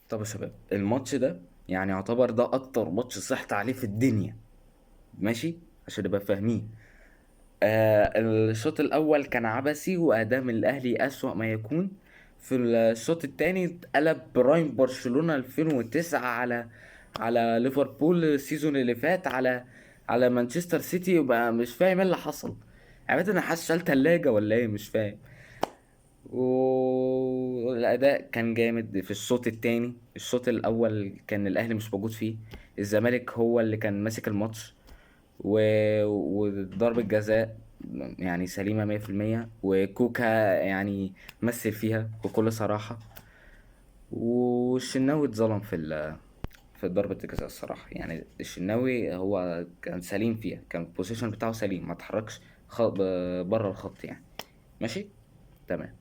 طب يا شباب، الماتش ده يعني يعتبر ده اكتر ماتش صحت عليه في الدنيا. ماشي، عشان نبقى فاهمين. الشوط الاول كان عبثي واداء من الاهلي اسوأ ما يكون. في الشوط التاني اتقلب برايم برشلونة 2009 على ليفربول السيزون اللي فات على مانشستر سيتي، وبقى مش فاهم ايه اللي حصل. عملت انا حاسس شال تلاجة ولا ايه، مش فاهم. والاداء كان جامد في الشوط التاني. الشوط الاول كان الاهلي مش موجود فيه، الزمالك هو اللي كان ماسك الماتش. و... وضربة جزاء يعني سليمة 100%، وكوكا يعني مثل فيها بكل صراحة. والشناوي اتظلم في ضربة الجزاء الصراحة. يعني الشناوي هو كان سليم فيها، كان البوزيشن بتاعه سليم، ما اتحركش بره الخط يعني. ماشي، تمام.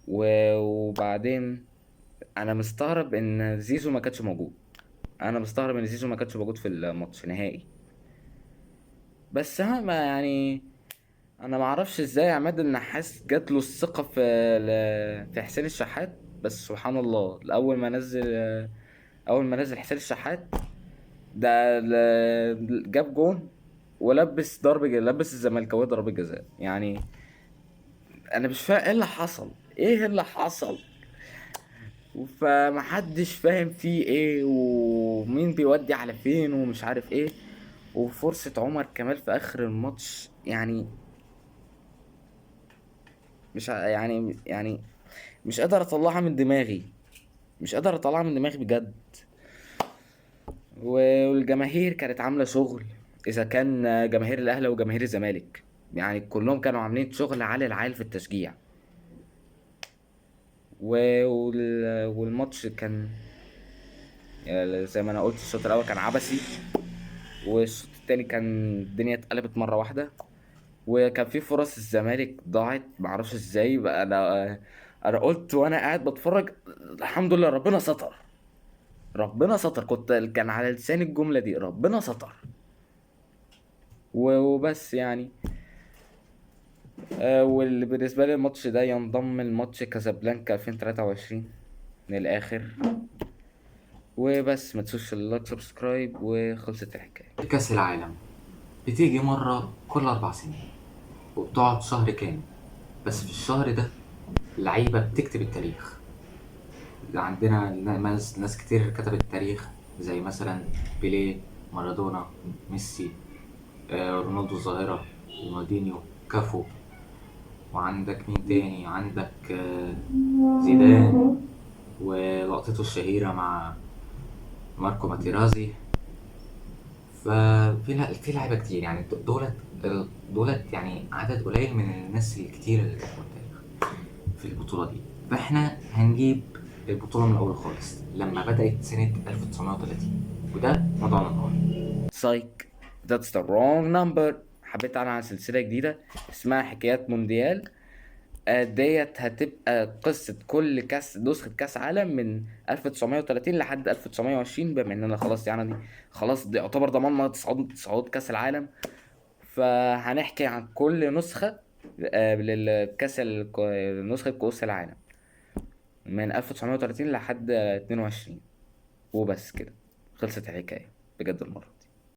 وبعدين انا مستغرب ان زيزو ما كانش موجود. انا مستغرب ان زيزو ما كانش موجود في الماتش نهائي. بس ها ما يعني، انا ما اعرفش ازاي عماد النحاس جات له الثقه في حسين الشحات. بس سبحان الله، اول ما نزل حسين الشحات ده جاب جون، ولبس لبس الزملكاويه ضربة جزاء يعني. انا مش فاهم ايه اللي حصل، ايه اللي حصل. فمحدش فاهم فيه ايه، ومين بيودي على فين ومش عارف ايه. وفرصة عمر كمال في اخر الماتش يعني، مش يعني مش قادر اطلعها من دماغي، مش قادر اطلعها من دماغي بجد. والجماهير كانت عاملة شغل، اذا كان جماهير الاهلي وجماهير الزمالك، يعني كلهم كانوا عاملين شغل عالي العال في التشجيع. والماتش كان يعني زي ما انا قلت، الشوط الاول كان عبثي، والشوط التاني كان الدنيا اتقلبت مرة واحدة. وكان في فرص الزمالك ضاعت، معرفش ازاي بقى. انا قلت وانا قاعد بتفرج، الحمد لله ربنا ستر، ربنا ستر. كان على لساني الجملة دي، ربنا ستر. وبس يعني. واللي بالنسبة لي الماتش ده ينضم الماتش كازابلانكا 2023 من الآخر. وبس، ما تنسوش اللايك سبسكرايب، وخلصت الحكاية. كأس العالم بتيجي مرة كل 4 سنين وبتقعد شهر كامل. بس في الشهر ده اللعيبة بتكتب التاريخ. عندنا ناس كتير كتبت التاريخ، زي مثلا بيليه، مارادونا، ميسي، رونالدو الظاهرة، رونالدينيو، كافو. وعندك مين تاني؟ عندك زيدان ولقطته الشهيرة مع ماركو ماتيرازي. في لعيبة كتير يعني. دولت يعني عدد قليل من الناس الكتير اللي كتبوا التاريخ في البطولة دي. فاحنا هنجيب البطولة من الأول خالص لما بدأت سنة 1930، وده موضوعنا النهاردة. سايك، that's the wrong number. حبيت اعلن عن سلسلة جديدة اسمها حكايات مونديال. ديت هتبقى قصة كل نسخة كاس عالم من 1930 لحد 1920، بما اننا خلاص يعني خلاص دي يعتبر ضمننا صعود كاس العالم. فهنحكي عن كل نسخة نسخة كأس العالم من 1930 لحد 22. وبس كده، خلصت الحكاية بجد المرة.